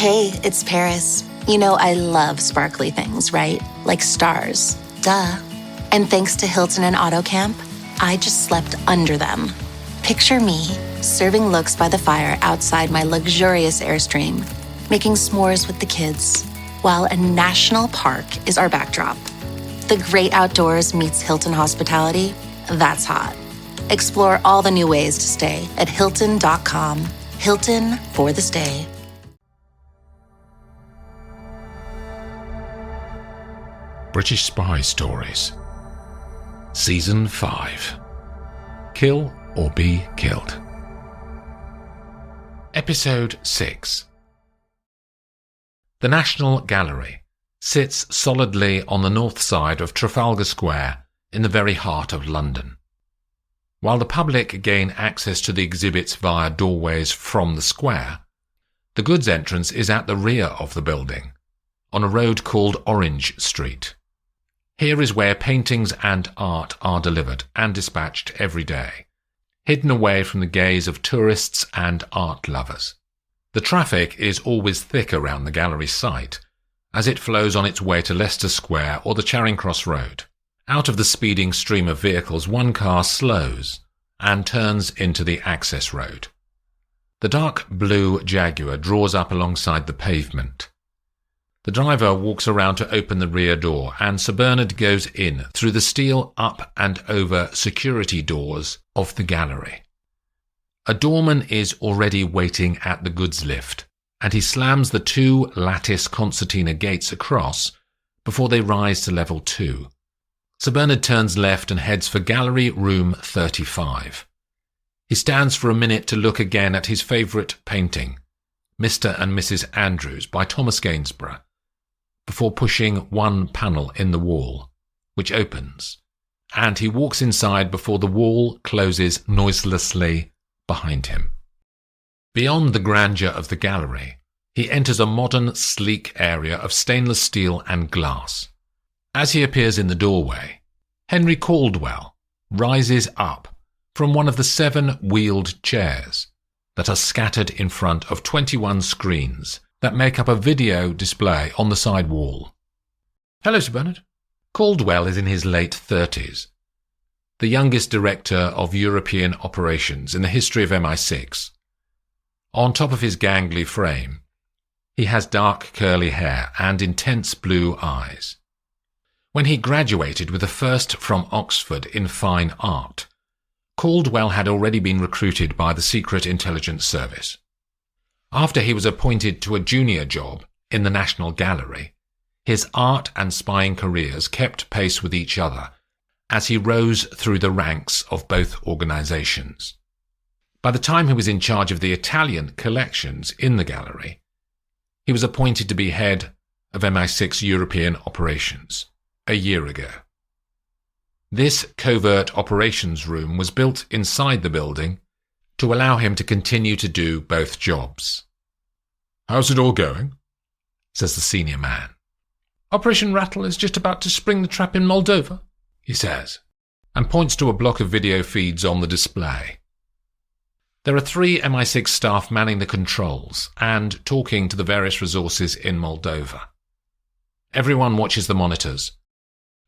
Hey, it's Paris. You know I love sparkly things, right? Like stars. Duh. And thanks to Hilton and AutoCamp, I just slept under them. Picture me, serving looks by the fire outside my luxurious Airstream, making s'mores with the kids, while a national park is our backdrop. The great outdoors meets Hilton hospitality. That's hot. Explore all the new ways to stay at Hilton.com. Hilton for the stay. British Spy Stories Season 5 Kill or Be Killed. Episode 6. The National Gallery sits solidly on the north side of Trafalgar Square in the very heart of London. While the public gain access to the exhibits via doorways from the square, the goods entrance is at the rear of the building, on a road called Orange Street. Here is where paintings and art are delivered and dispatched every day, hidden away from the gaze of tourists and art lovers. The traffic is always thick around the gallery site, as it flows on its way to Leicester Square or the Charing Cross Road. Out of the speeding stream of vehicles, one car slows and turns into the access road. The dark blue Jaguar draws up alongside the pavement. The driver walks around to open the rear door, and Sir Bernard goes in through the steel up and over security doors of the gallery. A doorman is already waiting at the goods lift, and he slams the 2 lattice concertina gates across before they rise to level 2. Sir Bernard turns left and heads for Gallery Room 35. He stands for a minute to look again at his favourite painting, Mr. and Mrs. Andrews by Thomas Gainsborough, before pushing one panel in the wall, which opens, and he walks inside before the wall closes noiselessly behind him. Beyond the grandeur of the gallery, he enters a modern, sleek area of stainless steel and glass. As he appears in the doorway, Henry Caldwell rises up from one of the 7 wheeled chairs that are scattered in front of 21 screens that make up a video display on the side wall. "Hello, Sir Bernard." Caldwell is in his late 30s, the youngest director of European operations in the history of MI6. On top of his gangly frame, he has dark curly hair and intense blue eyes. When he graduated with a first from Oxford in fine art, Caldwell had already been recruited by the Secret Intelligence Service. After he was appointed to a junior job in the National Gallery, his art and spying careers kept pace with each other as he rose through the ranks of both organizations. By the time he was in charge of the Italian collections in the gallery, he was appointed to be head of MI6 European operations a year ago. This covert operations room was built inside the building to allow him to continue to do both jobs. "How's it all going?" says the senior man. "Operation Rattle is just about to spring the trap in Moldova," he says, and points to a block of video feeds on the display. There are 3 MI6 staff manning the controls and talking to the various resources in Moldova. Everyone watches the monitors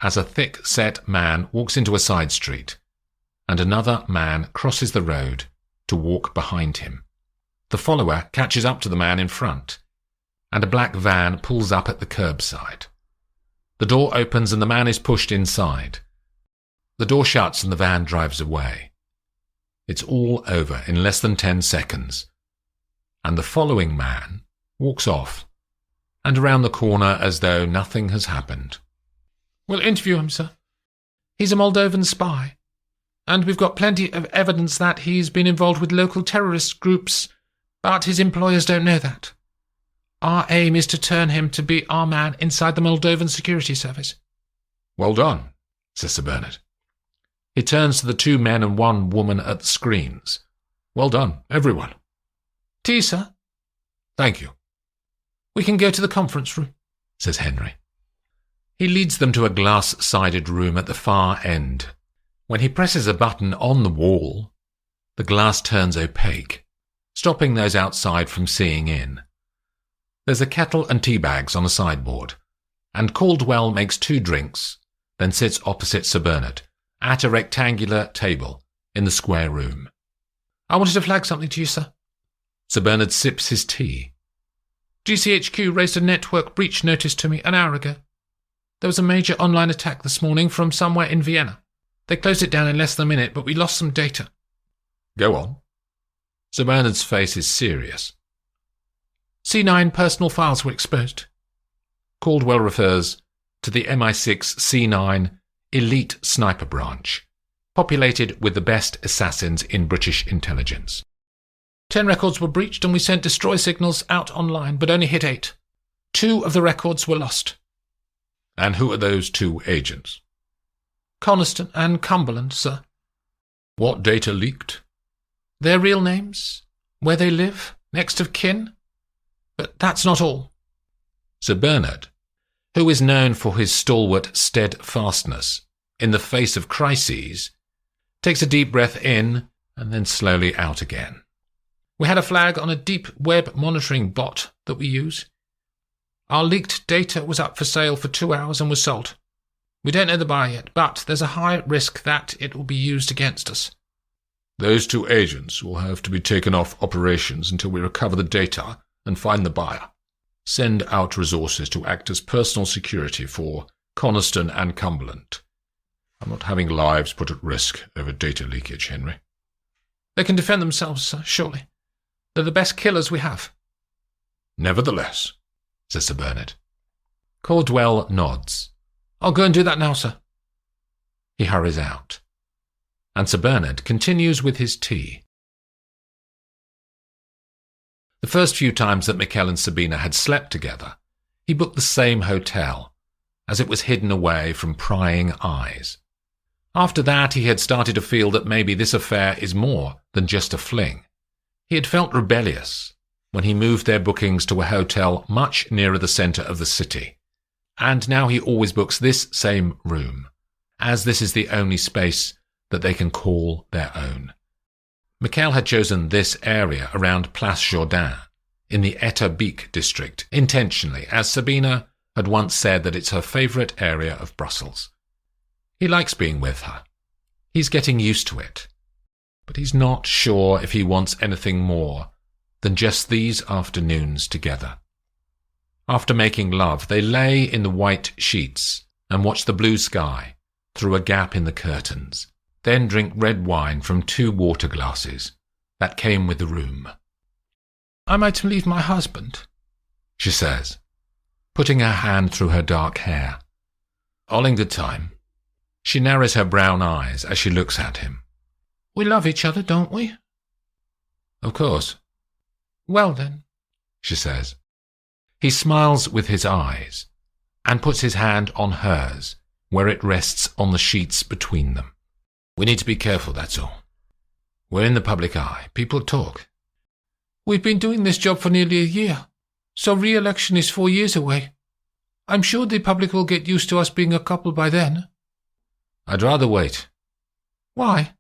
as a thick-set man walks into a side street, and another man crosses the road to walk behind him. The follower catches up to the man in front, and a black van pulls up at the curbside. The door opens and the man is pushed inside. The door shuts and the van drives away. It's all over in less than 10 seconds, and the following man walks off and around the corner as though nothing has happened. "We'll interview him, sir. He's a Moldovan spy, and we've got plenty of evidence that he's been involved with local terrorist groups, but his employers don't know that. Our aim is to turn him to be our man inside the Moldovan security service." "Well done," says Sir Bernard. He turns to the 2 men and 1 woman at the screens. "Well done, everyone." "Tea, sir?" "Thank you." "We can go to the conference room," says Henry. He leads them to a glass-sided room at the far end. When he presses a button on the wall, the glass turns opaque, stopping those outside from seeing in. There's a kettle and tea bags on a sideboard, and Caldwell makes 2 drinks, then sits opposite Sir Bernard at a rectangular table in the square room. "I wanted to flag something to you, sir." Sir Bernard sips his tea. "GCHQ raised a network breach notice to me an hour ago. There was a major online attack this morning from somewhere in Vienna. They closed it down in less than a minute, but we lost some data." "Go on." Sir Bernard's face is serious. "C9 personal files were exposed." Caldwell refers to the MI6 C9 elite sniper branch, populated with the best assassins in British intelligence. 10 records were breached and we sent destroy signals out online, but only hit 8. 2 of the records were lost. "And who are those 2 agents?" "Coniston and Cumberland, sir." "What data leaked?" "Their real names, where they live, next of kin. But that's not all." Sir Bernard, who is known for his stalwart steadfastness in the face of crises, takes a deep breath in and then slowly out again. "We had a flag on a deep web monitoring bot that we use. Our leaked data was up for sale for 2 hours and was sold. We don't know the buyer yet, but there's a high risk that it will be used against us." "Those 2 agents will have to be taken off operations until we recover the data and find the buyer. Send out resources to act as personal security for Coniston and Cumberland. I'm not having lives put at risk over data leakage, Henry." "They can defend themselves, sir, surely. They're the best killers we have." "Nevertheless," says Sir Bernard. Caldwell nods. "I'll go and do that now, sir." He hurries out, and Sir Bernard continues with his tea. The first few times that Mikkel and Sabina had slept together, he booked the same hotel, as it was hidden away from prying eyes. After that, he had started to feel that maybe this affair is more than just a fling. He had felt rebellious when he moved their bookings to a hotel much nearer the centre of the city, and now he always books this same room, as this is the only space that they can call their own. Mikkel had chosen this area around Place Jourdain in the Etterbeek district intentionally, as Sabina had once said that it's her favourite area of Brussels. He likes being with her. He's getting used to it. But he's not sure if he wants anything more than just these afternoons together. After making love, they lay in the white sheets and watched the blue sky through a gap in the curtains, then drink red wine from 2 water glasses that came with the room. "I might leave my husband," she says, putting her hand through her dark hair. "All in good time." She narrows her brown eyes as she looks at him. "We love each other, don't we?" "Of course." "Well then," she says. He smiles with his eyes and puts his hand on hers, where it rests on the sheets between them. "We need to be careful, that's all. We're in the public eye. People talk." "We've been doing this job for nearly a year, so re-election is 4 years away. I'm sure the public will get used to us being a couple by then." "I'd rather wait." "Why?"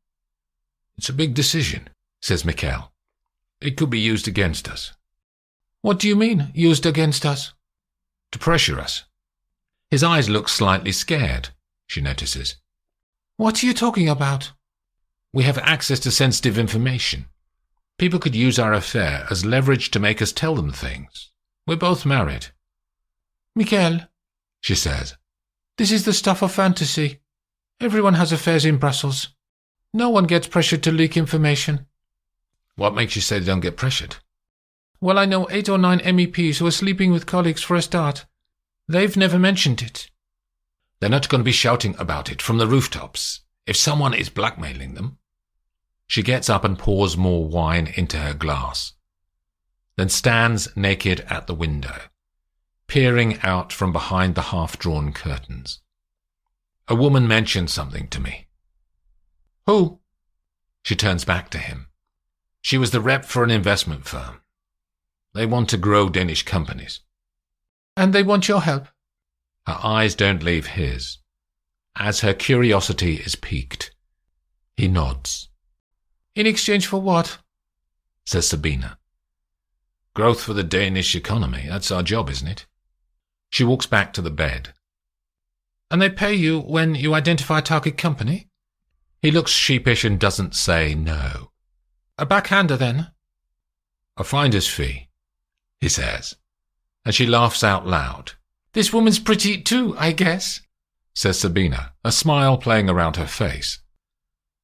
"It's a big decision," says Mikkel. "It could be used against us." "What do you mean, used against us?" "To pressure us." His eyes look slightly scared, she notices. "What are you talking about?" "We have access to sensitive information. People could use our affair as leverage to make us tell them things. We're both married." "Mikkel," she says, "this is the stuff of fantasy. Everyone has affairs in Brussels. No one gets pressured to leak information." "What makes you say they don't get pressured?" "Well, I know 8 or 9 MEPs who are sleeping with colleagues for a start. They've never mentioned it." "They're not going to be shouting about it from the rooftops if someone is blackmailing them." She gets up and pours more wine into her glass, then stands naked at the window, peering out from behind the half-drawn curtains. "A woman mentioned something to me." "Who?" She turns back to him. "She was the rep for an investment firm. They want to grow Danish companies." "And they want your help?" Her eyes don't leave his, as her curiosity is piqued. He nods. "In exchange for what?" says Sabina. Growth for the Danish economy. That's our job, isn't it? She walks back to the bed. And they pay you when you identify a target company? He looks sheepish and doesn't say no. A backhander, then? A finder's fee, he says, and she laughs out loud. This woman's pretty too, I guess, says Sabina, a smile playing around her face.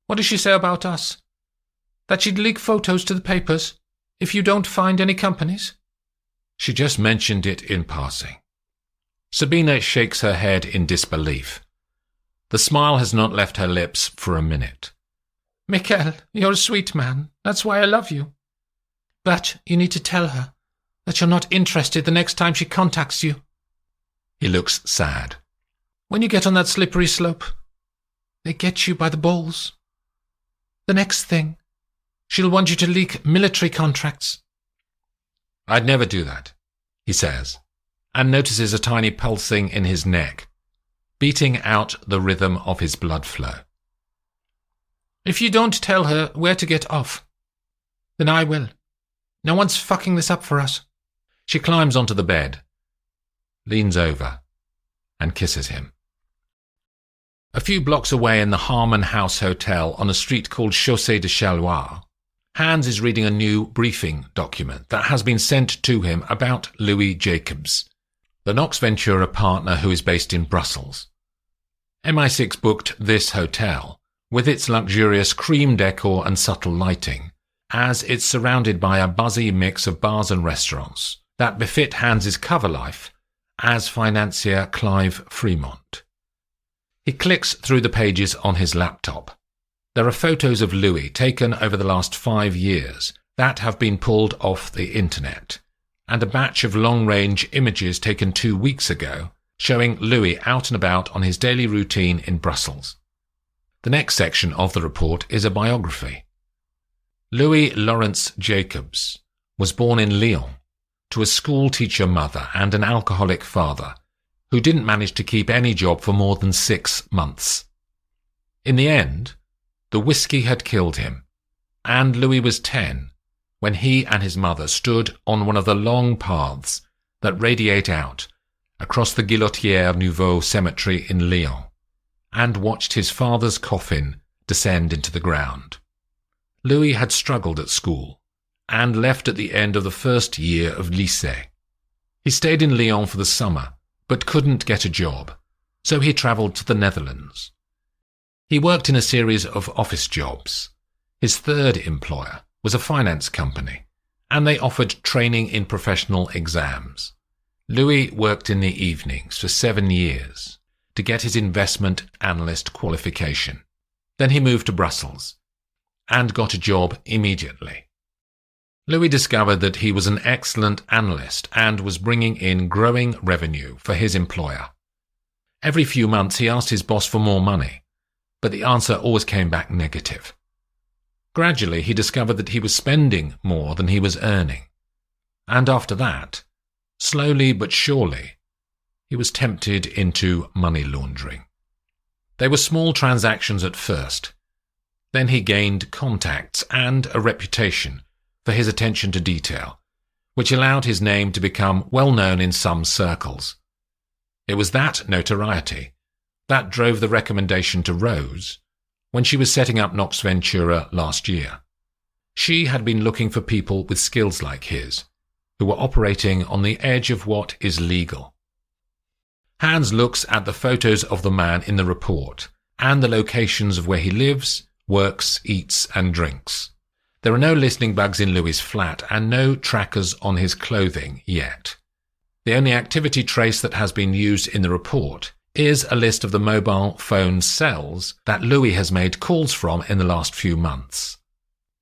What does she say about us? That she'd leak photos to the papers if you don't find any companies? She just mentioned it in passing. Sabina shakes her head in disbelief. The smile has not left her lips for a minute. Mikkel, you're a sweet man. That's why I love you. But you need to tell her that you're not interested the next time she contacts you. He looks sad. When you get on that slippery slope, they get you by the balls. The next thing, she'll want you to leak military contracts. I'd never do that, he says, and notices a tiny pulsing in his neck, beating out the rhythm of his blood flow. If you don't tell her where to get off, then I will. No one's fucking this up for us. She climbs onto the bed, leans over, and kisses him. A few blocks away in the Harmon House Hotel on a street called Chaussée de Chalois, Hans is reading a new briefing document that has been sent to him about Louis Jacobs, the Nox Ventura partner who is based in Brussels. MI6 booked this hotel, with its luxurious cream decor and subtle lighting, as it's surrounded by a buzzy mix of bars and restaurants that befit Hans's cover life as financier Clive Fremont. He clicks through the pages on his laptop. There are photos of Louis taken over the last 5 years that have been pulled off the internet, and a batch of long-range images taken 2 weeks ago showing Louis out and about on his daily routine in Brussels. The next section of the report is a biography. Louis Lawrence Jacobs was born in Lyon to a school-teacher mother and an alcoholic father who didn't manage to keep any job for more than 6 months. In the end, the whiskey had killed him, and Louis was 10 when he and his mother stood on one of the long paths that radiate out across the Guillotière Nouveau cemetery in Lyon, and watched his father's coffin descend into the ground. Louis had struggled at school, and left at the end of the first year of lycée. He stayed in Lyon for the summer, but couldn't get a job, so he travelled to the Netherlands. He worked in a series of office jobs. His third employer was a finance company, and they offered training in professional exams. Louis worked in the evenings for 7 years to get his investment analyst qualification. Then he moved to Brussels and got a job immediately. Louis discovered that he was an excellent analyst and was bringing in growing revenue for his employer. Every few months he asked his boss for more money, but the answer always came back negative. Gradually he discovered that he was spending more than he was earning, and after that, slowly but surely, he was tempted into money laundering. They were small transactions at first. Then he gained contacts and a reputation for his attention to detail, which allowed his name to become well known in some circles. It was that notoriety that drove the recommendation to Rose when she was setting up Nox Ventura last year. She had been looking for people with skills like his, who were operating on the edge of what is legal. Hans looks at the photos of the man in the report and the locations of where he lives, works, eats, and drinks. There are no listening bugs in Louis's flat and no trackers on his clothing yet. The only activity trace that has been used in the report is a list of the mobile phone cells that Louis has made calls from in the last few months.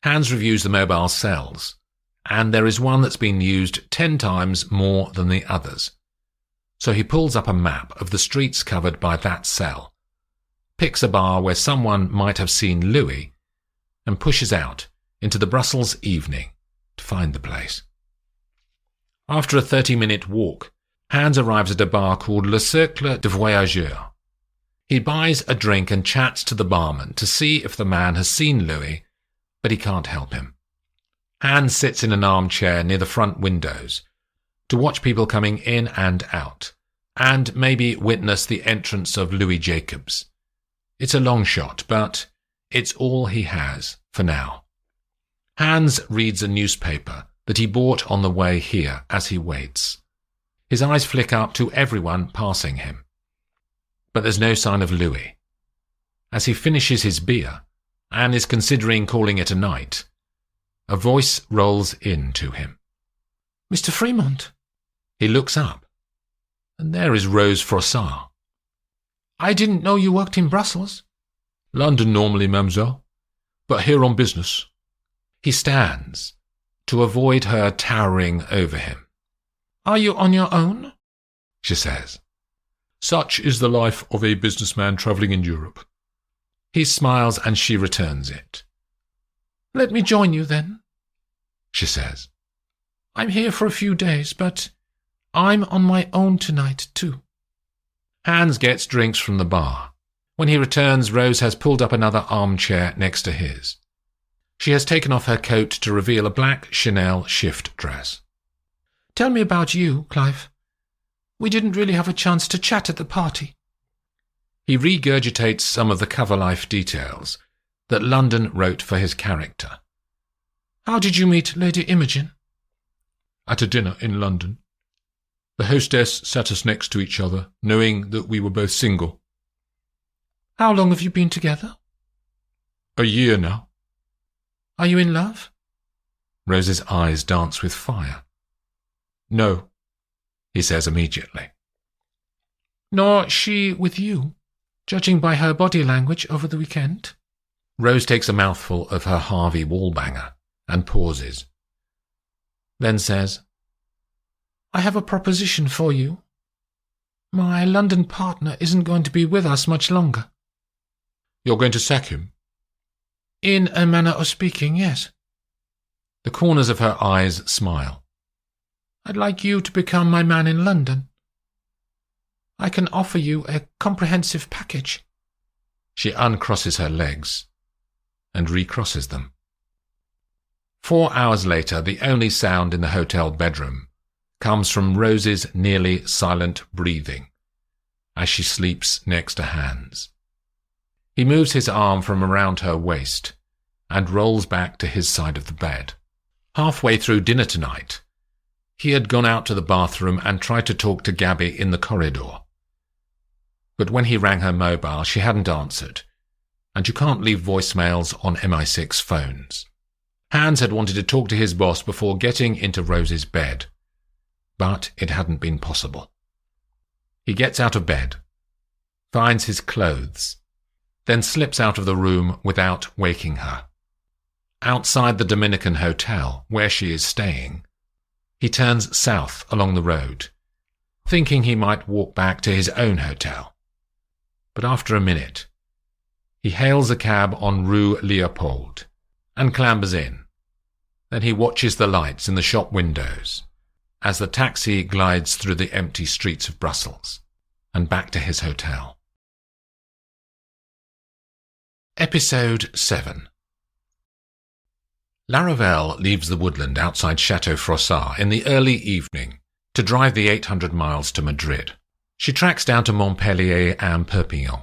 Hans reviews the mobile cells, and there is one that's been used 10 times more than the others. So he pulls up a map of the streets covered by that cell, picks a bar where someone might have seen Louis, and pushes out into the Brussels evening to find the place. After a 30-minute walk, Hans arrives at a bar called Le Cercle de Voyageurs. He buys a drink and chats to the barman to see if the man has seen Louis, but he can't help him. Hans sits in an armchair near the front windows to watch people coming in and out, and maybe witness the entrance of Louis Jacobs. It's a long shot, but it's all he has for now. Hans reads a newspaper that he bought on the way here as he waits. His eyes flick up to everyone passing him. But there's no sign of Louis. As he finishes his beer and is considering calling it a night, a voice rolls in to him. Mr. Fremont. He looks up, and there is Rose Froissart. I didn't know you worked in Brussels. London normally, mademoiselle, but here on business. He stands to avoid her towering over him. Are you on your own? She says. Such is the life of a businessman travelling in Europe. He smiles and she returns it. Let me join you then, she says. I'm here for a few days, but I'm on my own tonight too. Hans gets drinks from the bar. When he returns, Rose has pulled up another armchair next to his. She has taken off her coat to reveal a black Chanel shift dress. Tell me about you, Clive. We didn't really have a chance to chat at the party. He regurgitates some of the cover life details that London wrote for his character. How did you meet Lady Imogen? At a dinner in London. The hostess sat us next to each other, knowing that we were both single. How long have you been together? A year now. Are you in love? Rose's eyes dance with fire. No, he says immediately. Nor she with you, judging by her body language over the weekend? Rose takes a mouthful of her Harvey Wallbanger and pauses. Then says, I have a proposition for you. My London partner isn't going to be with us much longer. You're going to sack him? In a manner of speaking, yes. The corners of her eyes smile. I'd like you to become my man in London. I can offer you a comprehensive package. She uncrosses her legs and recrosses them. 4 hours later, the only sound in the hotel bedroom comes from Rose's nearly silent breathing as she sleeps next to Hans. He moves his arm from around her waist and rolls back to his side of the bed. Halfway through dinner tonight, he had gone out to the bathroom and tried to talk to Gabby in the corridor. But when he rang her mobile, she hadn't answered, and you can't leave voicemails on MI6 phones. Hans had wanted to talk to his boss before getting into Rose's bed, but it hadn't been possible. He gets out of bed, finds his clothes, then slips out of the room without waking her. Outside the Dominican Hotel, where she is staying, he turns south along the road, thinking he might walk back to his own hotel. But after a minute, he hails a cab on Rue Leopold and clambers in. Then he watches the lights in the shop windows as the taxi glides through the empty streets of Brussels and back to his hotel. Episode 7. Laravel leaves the woodland outside Chateau Froissart in the early evening to drive the 800 miles to Madrid. She tracks down to Montpellier and Perpignan,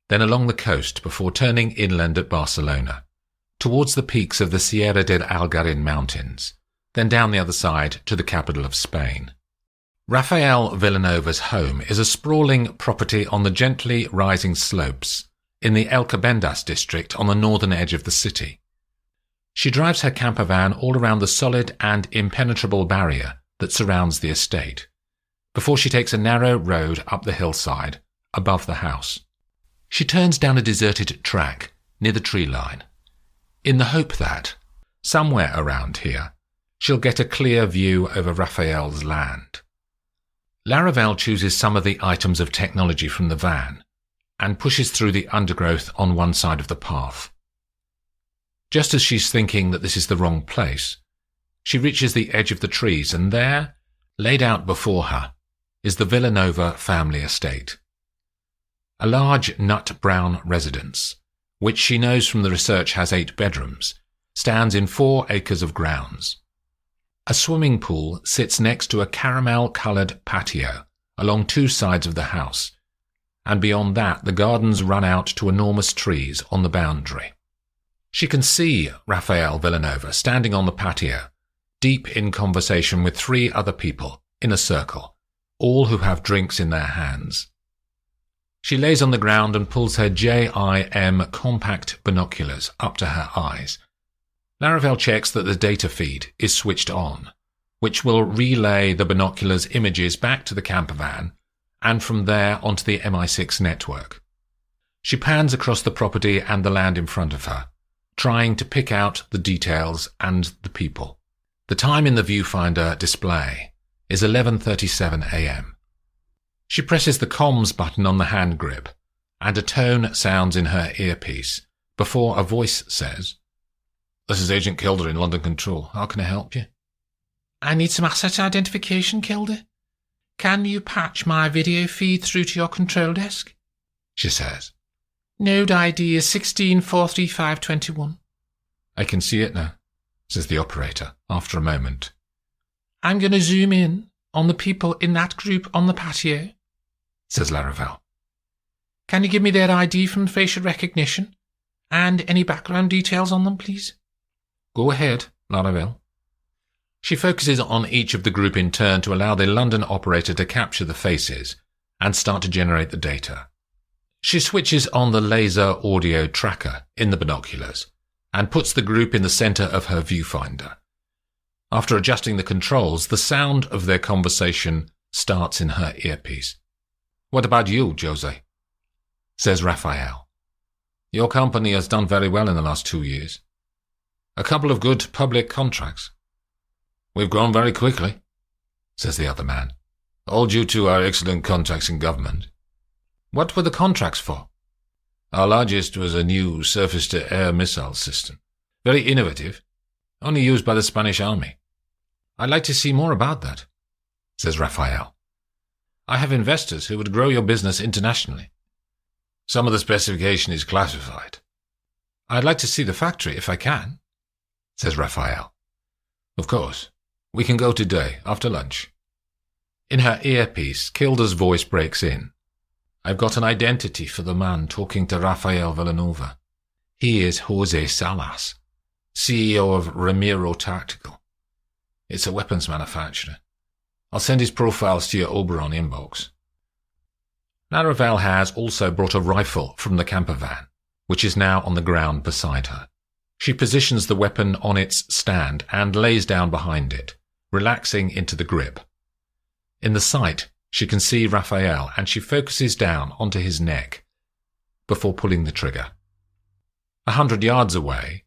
then along the coast before turning inland at Barcelona, towards the peaks of the Sierra del Algarin mountains, then down the other side to the capital of Spain. Rafael Villanova's home is a sprawling property on the gently rising slopes in the Alcobendas district on the northern edge of the city. She drives her camper van all around the solid and impenetrable barrier that surrounds the estate, before she takes a narrow road up the hillside above the house. She turns down a deserted track near the tree line, in the hope that, somewhere around here, she'll get a clear view over Raphael's land. Laravel chooses some of the items of technology from the van and pushes through the undergrowth on one side of the path. Just as she's thinking that this is the wrong place, she reaches the edge of the trees, and there, laid out before her, is the Villanova family estate. A large nut-brown residence, which she knows from the research has 8 bedrooms, stands in 4 acres of grounds. A swimming pool sits next to a caramel-coloured patio along 2 sides of the house, and beyond that the gardens run out to enormous trees on the boundary. She can see Rafael Villanova standing on the patio, deep in conversation with 3 other people in a circle, all who have drinks in their hands. She lays on the ground and pulls her JIM compact binoculars up to her eyes. Laravel checks that the data feed is switched on, which will relay the binoculars' images back to the campervan and from there onto the MI6 network. She pans across the property and the land in front of her, trying to pick out the details and the people. The time in the viewfinder display is 11:37 a.m. She presses the comms button on the hand grip, and a tone sounds in her earpiece before a voice says, "This is Agent Kilder in London Control. How can I help you?" I need some asset identification, Kilder. Can you patch my video feed through to your control desk? She says. Node ID is 1643521. I can see it now, says the operator after a moment. I'm going to zoom in on the people in that group on the patio, says Laravel. Can you give me their ID from facial recognition and any background details on them, please? Go ahead, Laravel. She focuses on each of the group in turn to allow the London operator to capture the faces and start to generate the data. She switches on the laser audio tracker in the binoculars and puts the group in the center of her viewfinder. After adjusting the controls, the sound of their conversation starts in her earpiece. "What about you, Jose?" says Raphael. "Your company has done very well in the last 2 years. A couple of good public contracts. We've grown very quickly," says the other man, "all due to our excellent contacts in government." "What were the contracts for?" "Our largest was a new surface-to-air missile system. Very innovative, only used by the Spanish army." "I'd like to see more about that," says Raphael. "I have investors who would grow your business internationally." "Some of the specification is classified." "I'd like to see the factory if I can," says Raphael. "Of course. We can go today, after lunch." In her earpiece, Kilder's voice breaks in. "I've got an identity for the man talking to Rafael Villanova. He is Jose Salas, CEO of Ramiro Tactical. It's a weapons manufacturer. I'll send his profiles to your Oberon inbox." Laravel has also brought a rifle from the campervan, which is now on the ground beside her. She positions the weapon on its stand and lays down behind it, relaxing into the grip. In the sight, she can see Raphael and she focuses down onto his neck before pulling the trigger. 100 yards away,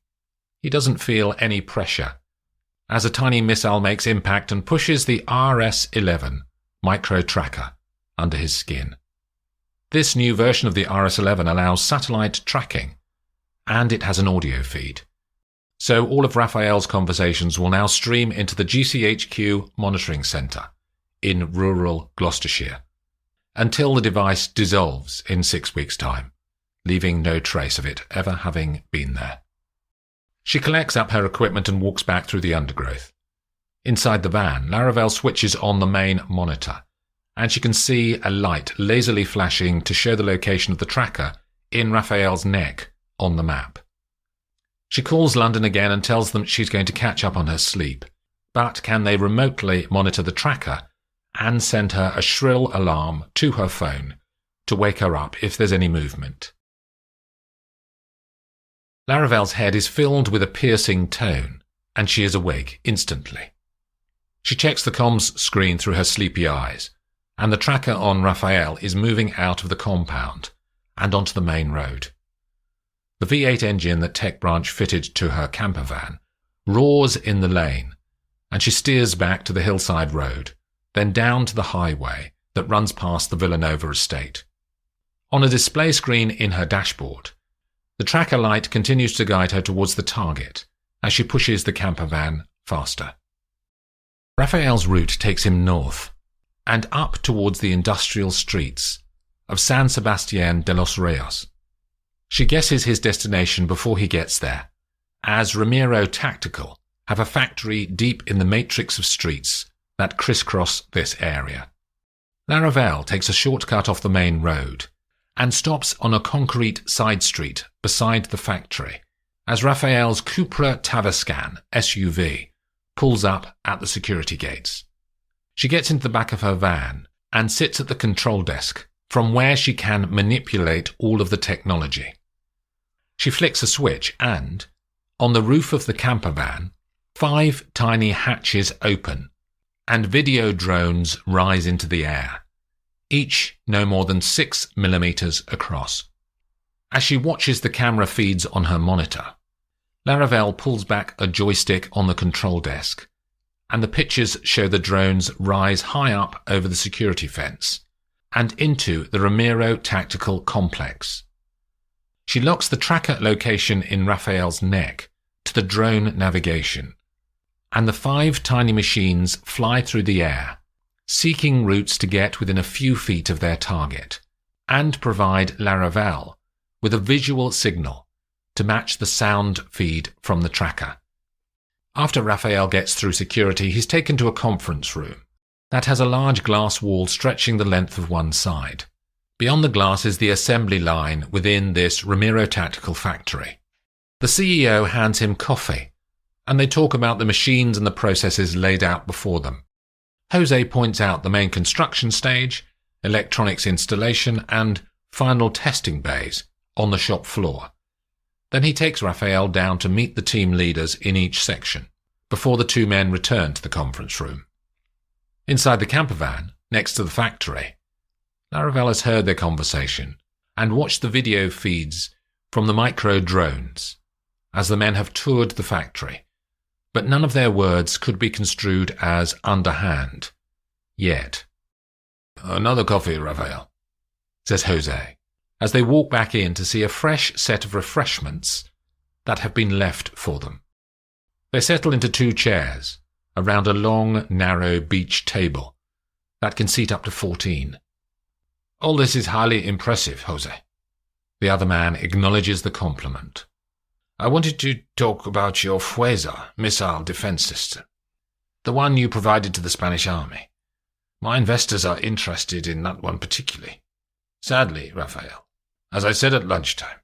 he doesn't feel any pressure as a tiny missile makes impact and pushes the RS-11 micro-tracker under his skin. This new version of the RS-11 allows satellite tracking, and it has an audio feed. So all of Raphael's conversations will now stream into the GCHQ monitoring centre in rural Gloucestershire, until the device dissolves in 6 weeks' time, leaving no trace of it ever having been there. She collects up her equipment and walks back through the undergrowth. Inside the van, Laravel switches on the main monitor, and she can see a light lazily flashing to show the location of the tracker in Raphael's neck on the map. She calls London again and tells them she's going to catch up on her sleep, but can they remotely monitor the tracker and send her a shrill alarm to her phone to wake her up if there's any movement. Laravel's head is filled with a piercing tone, and she is awake instantly. She checks the comms screen through her sleepy eyes, and the tracker on Raphael is moving out of the compound and onto the main road. The V8 engine that Tech Branch fitted to her campervan roars in the lane, and she steers back to the hillside road, then down to the highway that runs past the Villanova estate. On a display screen in her dashboard, the tracker light continues to guide her towards the target as she pushes the campervan faster. Raphael's route takes him north and up towards the industrial streets of San Sebastián de los Reyes. She guesses his destination before he gets there as Ramiro Tactical have a factory deep in the matrix of streets that crisscross this area. Laravel takes a shortcut off the main road and stops on a concrete side street beside the factory as Raphael's Cupra Tavascan SUV pulls up at the security gates. She gets into the back of her van and sits at the control desk from where she can manipulate all of the technology. She flicks a switch and, on the roof of the camper van, 5 tiny hatches open and video drones rise into the air, each no more than 6 millimeters across. As she watches the camera feeds on her monitor, Laravel pulls back a joystick on the control desk, and the pictures show the drones rise high up over the security fence and into the Ramiro Tactical Complex. She locks the tracker location in Raphael's neck to the drone navigation, and the 5 tiny machines fly through the air, seeking routes to get within a few feet of their target, and provide Laravel with a visual signal to match the sound feed from the tracker. After Raphael gets through security, he's taken to a conference room that has a large glass wall stretching the length of one side. Beyond the glass is the assembly line within this Ramiro Tactical factory. The CEO hands him coffee, and they talk about the machines and the processes laid out before them. Jose points out the main construction stage, electronics installation, and final testing bays on the shop floor. Then he takes Raphael down to meet the team leaders in each section, before the 2 men return to the conference room. Inside the camper van, next to the factory, Laravel has heard their conversation and watched the video feeds from the micro drones as the men have toured the factory, but none of their words could be construed as underhand, yet. "Another coffee, Raphael," says Jose, as they walk back in to see a fresh set of refreshments that have been left for them. They settle into 2 chairs around a long, narrow beach table that can seat up to 14. "All this is highly impressive, Jose." The other man acknowledges the compliment. "I wanted to talk about your Fueza missile defense system, the one you provided to the Spanish army. My investors are interested in that one particularly. Sadly, Raphael, as I said at lunchtime,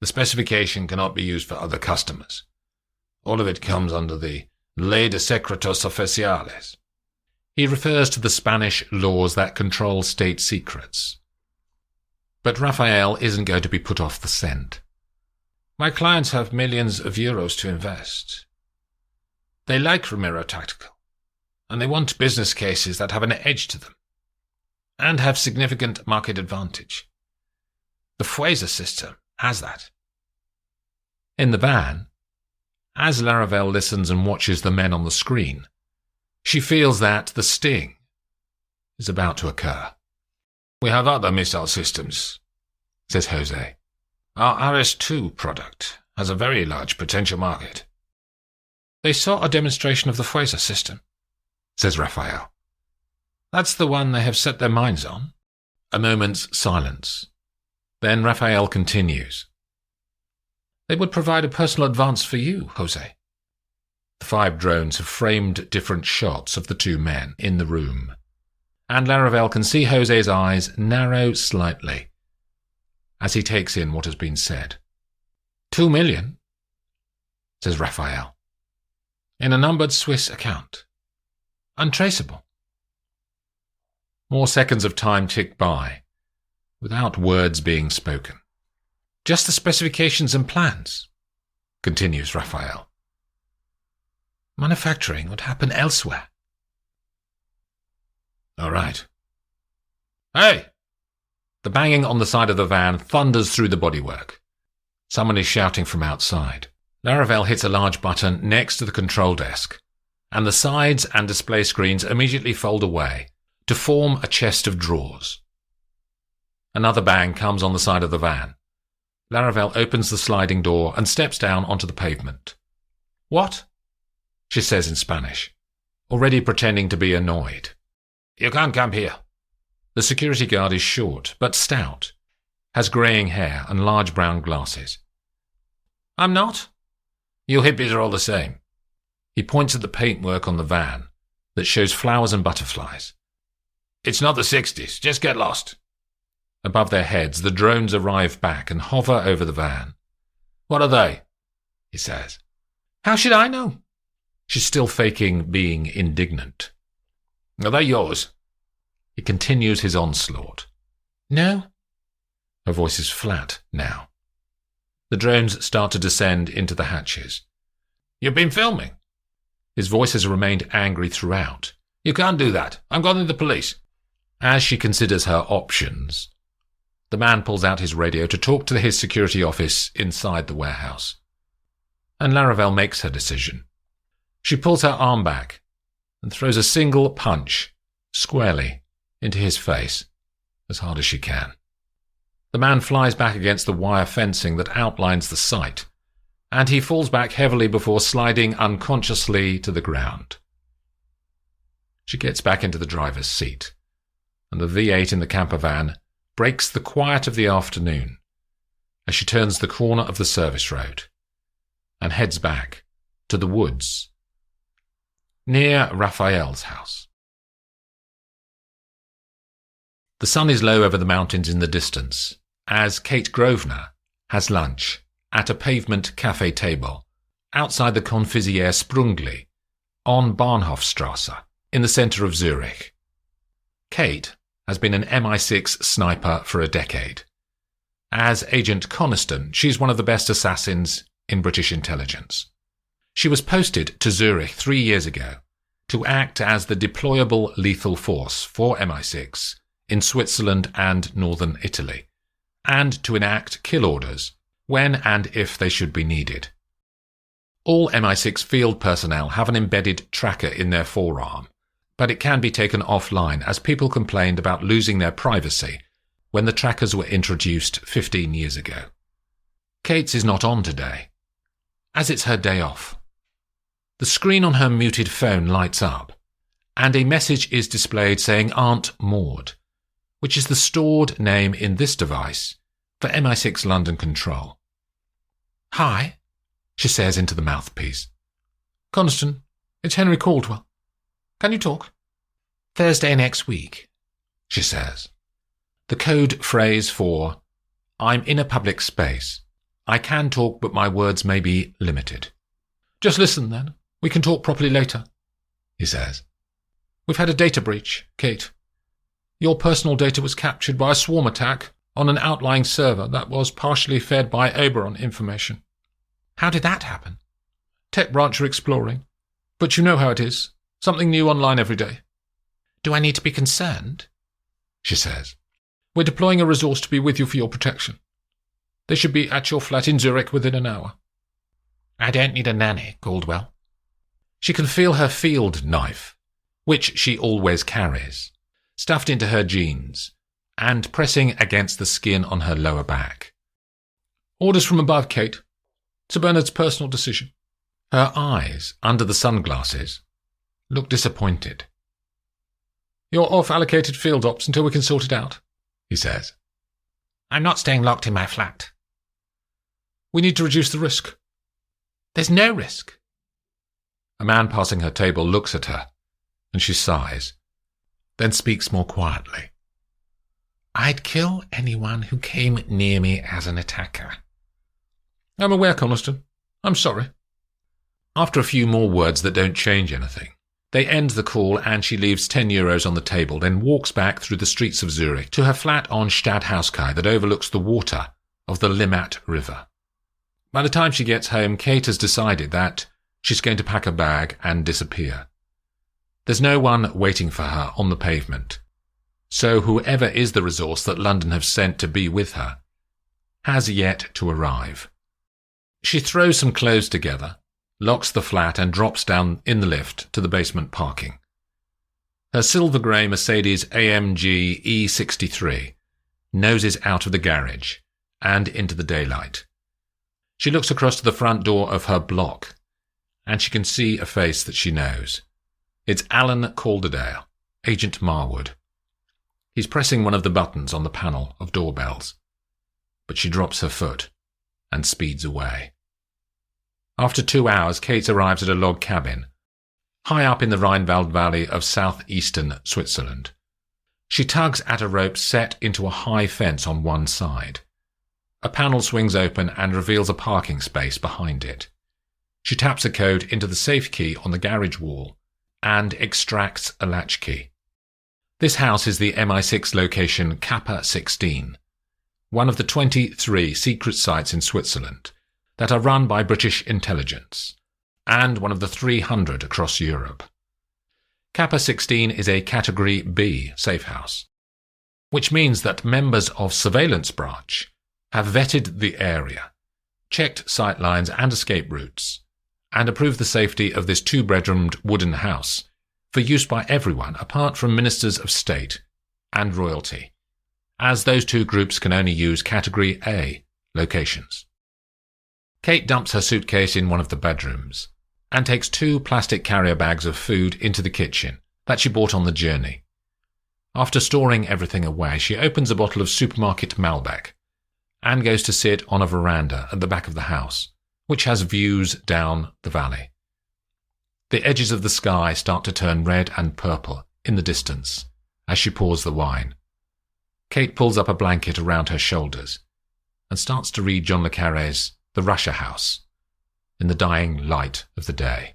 the specification cannot be used for other customers. All of it comes under the Ley de Secretos Oficiales." He refers to the Spanish laws that control state secrets. But Raphael isn't going to be put off the scent. "My clients have millions of euros to invest. They like Ramiro Tactical, and they want business cases that have an edge to them, and have significant market advantage. The Fueza system has that." In the van, as Laravel listens and watches the men on the screen, she feels that the sting is about to occur. "We have other missile systems," says Jose. "Our RS-2 product has a very large potential market." "They saw a demonstration of the Fueza system," says Raphael. "That's the one they have set their minds on." A moment's silence. Then Raphael continues. "They would provide a personal advance for you, Jose." The 5 drones have framed different shots of the 2 men in the room, and Laravel can see Jose's eyes narrow slightly as he takes in what has been said. 2 million, says Raphael, in a numbered Swiss account. Untraceable. More seconds of time tick by, without words being spoken. "Just the specifications and plans," continues Raphael. "Manufacturing would happen elsewhere." "All right." "Hey!" The banging on the side of the van thunders through the bodywork. Someone is shouting from outside. Laravel hits a large button next to the control desk, and the sides and display screens immediately fold away to form a chest of drawers. Another bang comes on the side of the van. Laravel opens the sliding door and steps down onto the pavement. "What?" she says in Spanish, already pretending to be annoyed. "You can't camp here." The security guard is short, but stout, has greying hair and large brown glasses. "I'm not?" You hippies are all the same. He points at the paintwork on the van that shows flowers and butterflies. It's not the 60s. Just get lost. Above their heads, the drones arrive back and hover over the van. What are they? He says. How should I know? She's still faking being indignant. Are they yours? He continues his onslaught. No. Her voice is flat now. The drones start to descend into the hatches. You've been filming. His voice has remained angry throughout. You can't do that. I'm calling the police. As she considers her options, the man pulls out his radio to talk to his security office inside the warehouse. And Laravel makes her decision. She pulls her arm back and throws a single punch squarely into his face as hard as she can. The man flies back against the wire fencing that outlines the site, and he falls back heavily before sliding unconsciously to the ground. She gets back into the driver's seat, and the V8 in the camper van breaks the quiet of the afternoon as she turns the corner of the service road and heads back to the woods near Raphael's house. The sun is low over the mountains in the distance as Kate Grosvenor has lunch at a pavement cafe table outside the Confisier Sprungli on Bahnhofstrasse in the centre of Zurich. Kate has been an MI6 sniper for a decade. As Agent Coniston, she's one of the best assassins in British intelligence. She was posted to Zurich 3 years ago to act as the deployable lethal force for MI6 in Switzerland and northern Italy, and to enact kill orders when and if they should be needed. All MI6 field personnel have an embedded tracker in their forearm, but it can be taken offline as people complained about losing their privacy when the trackers were introduced 15 years ago. Kate's is not on today, as it's her day off. The screen on her muted phone lights up, and a message is displayed saying Aunt Maud, which is the stored name in this device for MI6 London Control. Hi, she says into the mouthpiece. Coniston, it's Henry Caldwell. Can you talk? Thursday next week, she says. The code phrase for, I'm in a public space. I can talk, but my words may be limited. Just listen, then. We can talk properly later, he says. We've had a data breach, Kate. Your personal data was captured by a swarm attack on an outlying server that was partially fed by Oberon information. How did that happen? Tech branch are exploring. But you know how it is. Something new online every day. Do I need to be concerned? She says. We're deploying a resource to be with you for your protection. They should be at your flat in Zurich within an hour. I don't need a nanny, Caldwell. She can feel her field knife, which she always carries, stuffed into her jeans and pressing against the skin on her lower back. Orders from above, Kate. Sir Bernard's personal decision. Her eyes, under the sunglasses, look disappointed. You're off allocated field ops until we can sort it out, he says. I'm not staying locked in my flat. We need to reduce the risk. There's no risk. A man passing her table looks at her, and she sighs, then speaks more quietly. I'd kill anyone who came near me as an attacker. I'm aware, Coniston. I'm sorry. After a few more words that don't change anything, they end the call and she leaves €10 on the table, then walks back through the streets of Zurich to her flat on Stadthauskai that overlooks the water of the Limmat River. By the time she gets home, Kate has decided that she's going to pack a bag and disappear. There's no one waiting for her on the pavement, so whoever is the resource that London have sent to be with her has yet to arrive. She throws some clothes together, locks the flat and drops down in the lift to the basement parking. Her silver-grey Mercedes AMG E63 noses out of the garage and into the daylight. She looks across to the front door of her block, and she can see a face that she knows. It's Alan Calderdale, Agent Marwood. He's pressing one of the buttons on the panel of doorbells, but she drops her foot and speeds away. After 2 hours, Kate arrives at a log cabin, high up in the Rhineland Valley of southeastern Switzerland. She tugs at a rope set into a high fence on one side. A panel swings open and reveals a parking space behind it. She taps a code into the safe key on the garage wall and extracts a latchkey. This house is the MI6 location Kappa 16, one of the 23 secret sites in Switzerland that are run by British intelligence, and one of the 300 across Europe. Kappa 16 is a Category B safe house, which means that members of Surveillance Branch have vetted the area, checked sightlines and escape routes, and approved the safety of this 2-bedroomed wooden house for use by everyone apart from ministers of state and royalty, as those two groups can only use Category A locations. Kate dumps her suitcase in one of the bedrooms and takes 2 plastic carrier bags of food into the kitchen that she bought on the journey. After storing everything away, she opens a bottle of supermarket Malbec and goes to sit on a veranda at the back of the house, which has views down the valley. The edges of the sky start to turn red and purple in the distance as she pours the wine. Kate pulls up a blanket around her shoulders and starts to read John le Carré's The Russia House in the dying light of the day.